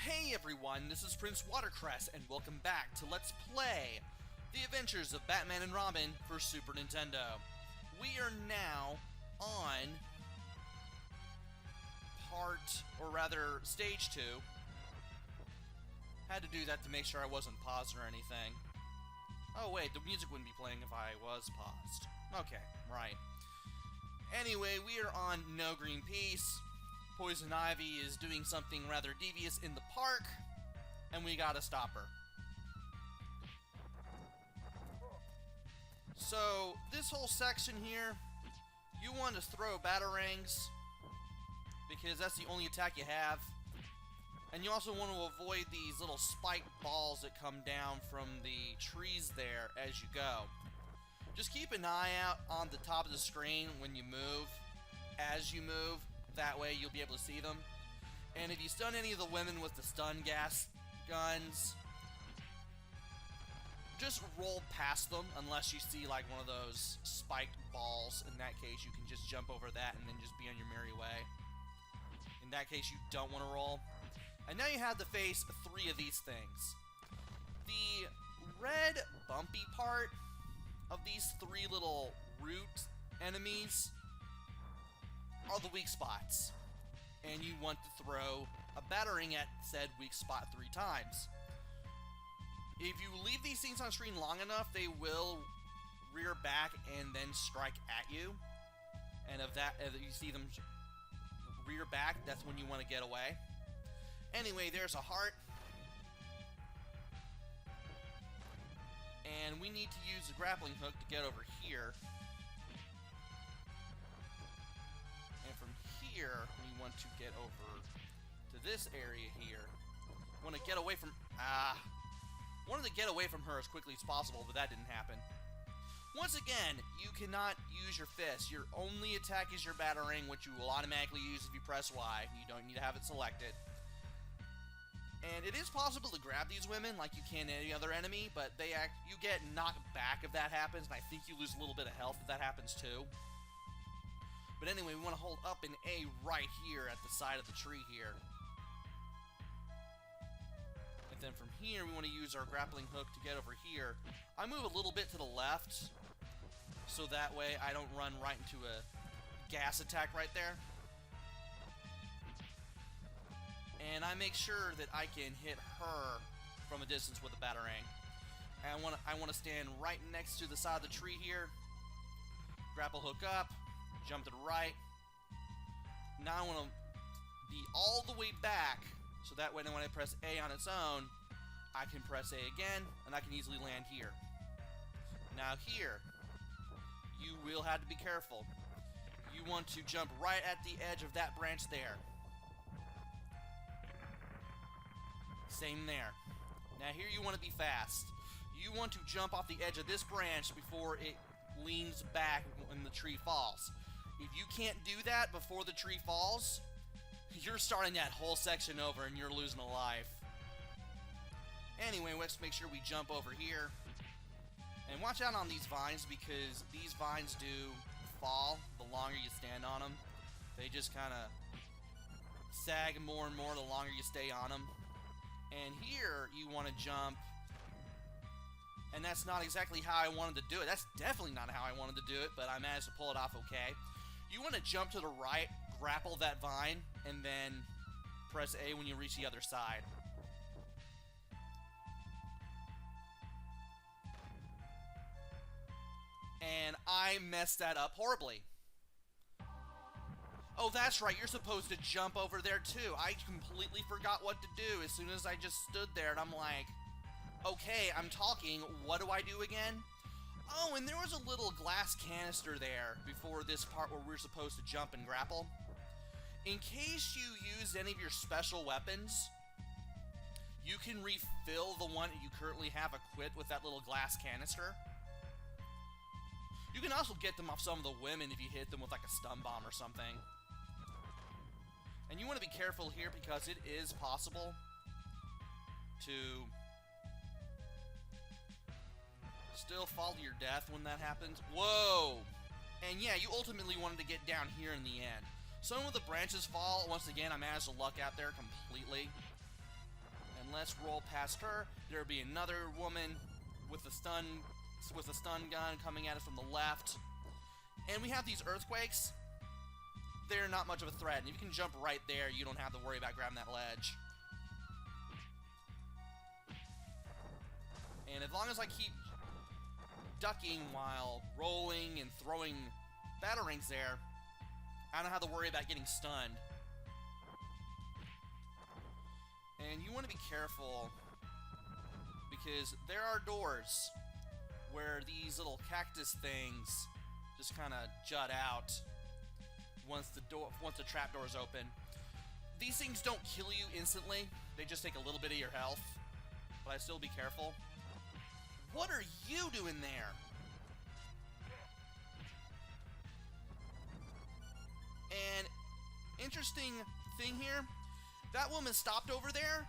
Hey everyone, this is PrinceWatercress, and welcome back to Let's Play The Adventures of Batman and Robin for Super Nintendo. We are now on stage 2. Had to do that to make sure I wasn't paused or anything. Oh wait, the music wouldn't be playing if I was paused. Okay, right. Anyway, we are on No Green Peace. Poison Ivy is doing something rather devious in the park, and we gotta stop her. So, this whole section here, you want to throw batarangs, because that's the only attack you have. And you also want to avoid these little spiked balls that come down from the trees there as you go. Just keep an eye out on the top of the screen when you move, as you move. That way you'll be able to see them. And if you stun any of the women with the stun gas guns, just roll past them unless you see like one of those spiked balls. In that case, you can just jump over that and then just be on your merry way. In that case, you don't want to roll. And now you have to face 3 of these things. The red bumpy part of these 3 little root enemies are the weak spots, and you want to throw a batarang at said weak spot 3 times. If you leave these things on screen long enough, they will rear back and then strike at you. And if you see them rear back, that's when you want to get away. Anyway, there's a heart. And we need to use the grappling hook to get over here. And from here, we want to get over to this area here. Want to get away from... wanted to get away from her as quickly as possible, but that didn't happen. Once again, you cannot use your fist. Your only attack is your batarang, which you will automatically use if you press Y. You don't need to have it selected. And it is possible to grab these women like you can any other enemy, but you get knocked back if that happens, and I think you lose a little bit of health if that happens too. But anyway, we want to hold up an A right here at the side of the tree here. And then from here, we want to use our grappling hook to get over here. I move a little bit to the left, so that way I don't run right into a gas attack right there. And I make sure that I can hit her from a distance with a batarang. And I want to stand right next to the side of the tree here. Grapple hook up. Jump to the right. Now I want to be all the way back, so that way when I press A on its own, I can press A again, and I can easily land here. Now here, you will have to be careful. You want to jump right at the edge of that branch there. Same there. Now here you want to be fast. You want to jump off the edge of this branch before it leans back when the tree falls. If you can't do that before the tree falls, you're starting that whole section over and you're losing a life. Anyway, let's make sure we jump over here. And watch out on these vines, because these vines do fall the longer you stand on them. They just kind of sag more and more the longer you stay on them. And here, you want to jump. And that's not exactly how I wanted to do it. That's definitely not how I wanted to do it, but I managed to pull it off okay. You want to jump to the right, grapple that vine, and then press A when you reach the other side. And I messed that up horribly. Oh, that's right, you're supposed to jump over there too. I completely forgot what to do as soon as I just stood there, and I'm like, okay, I'm talking, what do I do again? Oh, and there was a little glass canister there before this part where we're supposed to jump and grapple. In case you used any of your special weapons, you can refill the one that you currently have equipped with that little glass canister. You can also get them off some of the women if you hit them with like a stun bomb or something. And you want to be careful here because it is possible to still fall to your death when that happens. Whoa! And yeah, you ultimately wanted to get down here in the end. Some of the branches fall. Once again, I managed to luck out there completely. And let's roll past her. There'll be another woman with a stun gun coming at us from the left. And we have these earthquakes. They're not much of a threat. And if you can jump right there, you don't have to worry about grabbing that ledge. And as long as I keep ducking while rolling and throwing batarangs there, I don't have to worry about getting stunned. And you want to be careful, because there are doors where these little cactus things just kind of jut out once the trapdoor is open. These things don't kill you instantly, they just take a little bit of your health, but I still be careful. What are you doing there? And interesting thing here, that woman stopped over there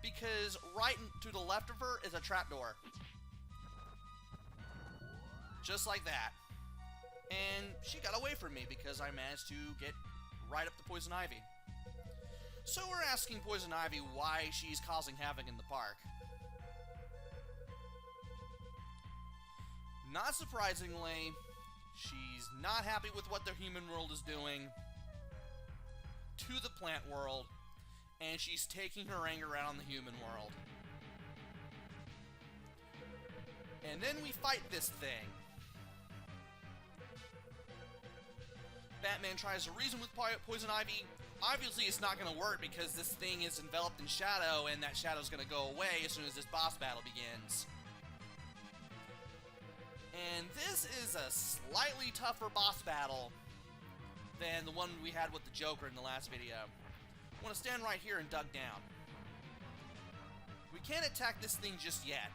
because right to the left of her is a trapdoor. Just like that. And she got away from me because I managed to get right up to Poison Ivy. So we're asking Poison Ivy why she's causing havoc in the park. Not surprisingly, she's not happy with what the human world is doing to the plant world, and she's taking her anger out on the human world. And then we fight this thing. Batman tries to reason with Poison Ivy. Obviously it's not going to work because this thing is enveloped in shadow, and that shadow is going to go away as soon as this boss battle begins. And this is a slightly tougher boss battle than the one we had with the Joker in the last video. I want to stand right here and duck down. We can't attack this thing just yet.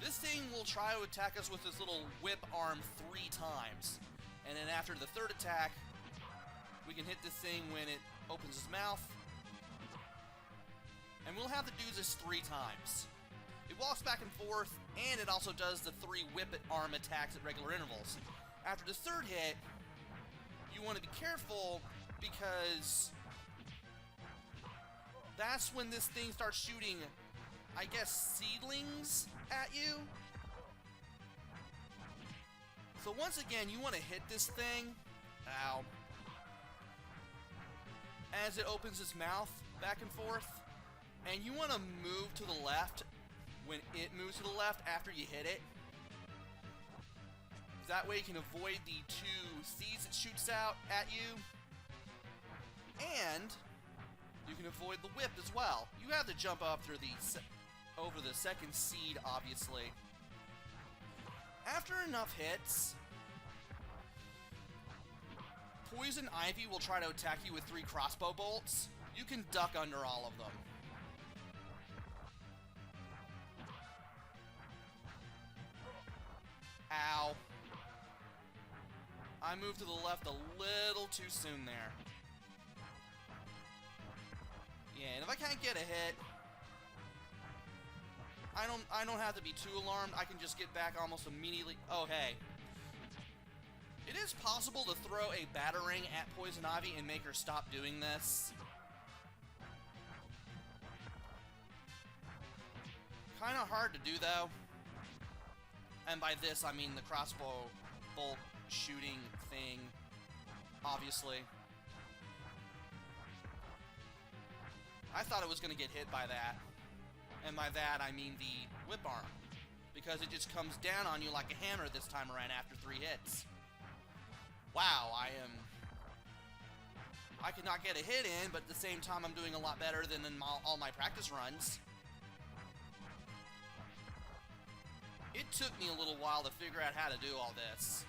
This thing will try to attack us with this little whip arm 3 times. And then after the 3rd attack, we can hit this thing when it opens its mouth. And we'll have to do this 3 times. It walks back and forth, and it also does the 3 whip arm attacks at regular intervals. After the 3rd hit, you want to be careful because that's when this thing starts shooting, I guess, seedlings at you. So once again, you want to hit this thing, ow, as it opens its mouth back and forth, and you want to move to the left when it moves to the left after you hit it. That way you can avoid the 2 seeds it shoots out at you, and you can avoid the whip as well. You have to jump up through over the 2nd seed, obviously. After enough hits, Poison Ivy will try to attack you with 3 crossbow bolts. You can duck under all of them. Ow. I moved to the left a little too soon there. Yeah, and if I can't get a hit, I don't have to be too alarmed. I can just get back almost immediately. Oh, hey. It is possible to throw a batarang at Poison Ivy and make her stop doing this. Kind of hard to do, though. And by this, I mean the crossbow bolt shooting thing, obviously. I thought it was going to get hit by that. And by that, I mean the whip arm. Because it just comes down on you like a hammer this time around after 3 hits. Wow, I could not get a hit in, but at the same time I'm doing a lot better than in all my practice runs. It took me a little while to figure out how to do all this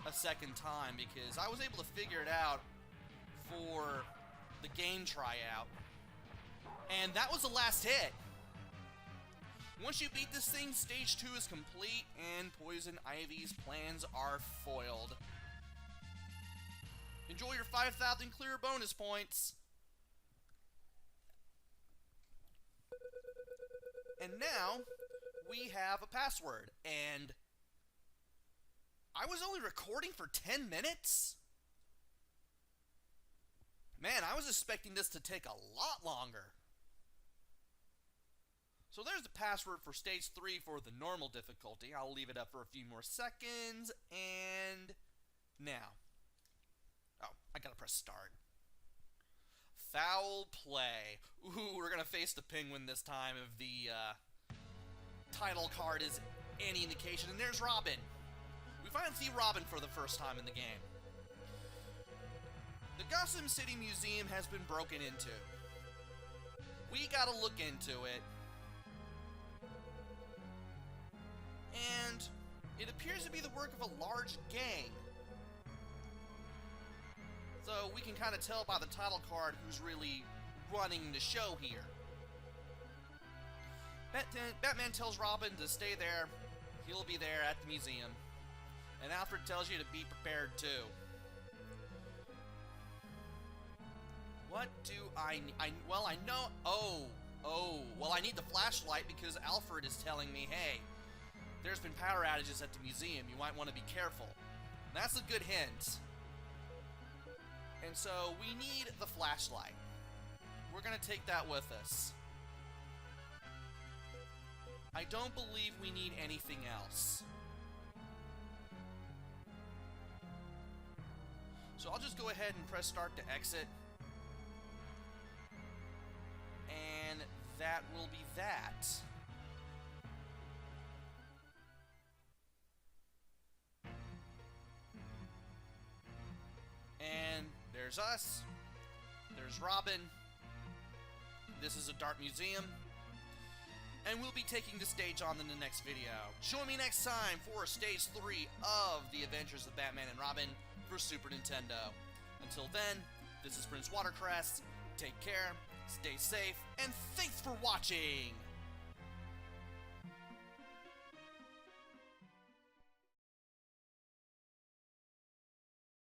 a 2nd time, because I was able to figure it out for the game tryout. And that was the last hit. Once you beat this thing, stage 2 is complete, and Poison Ivy's plans are foiled. Enjoy your 5,000 clear bonus points. And now, we have a password, and I was only recording for 10 minutes? Man, I was expecting this to take a lot longer. So there's the password for stage 3 for the normal difficulty. I'll leave it up for a few more seconds, and now. Oh, I gotta press start. Foul play. Ooh, we're gonna face the penguin this time if the title card is any indication. And there's Robin. We finally see Robin for the first time in the game. The Gotham City Museum has been broken into. We gotta look into it. And it appears to be the work of a large gang. So we can kind of tell by the title card who's really running the show here. Batman tells Robin to stay there. He'll be there at the museum. And Alfred tells you to be prepared too. What do I well, I know... Well, I need the flashlight because Alfred is telling me, hey, there's been power outages at the museum. You might want to be careful. And that's a good hint. And so we need the flashlight. We're going to take that with us. I don't believe we need anything else. So I'll just go ahead and press start to exit. And that will be that. And there's us. There's Robin. This is a Dart Museum. And we'll be taking the stage on in the next video. Join me next time for Stage 3 of The Adventures of Batman and Robin for Super Nintendo. Until then, this is PrinceWatercress. Take care, stay safe, and thanks for watching!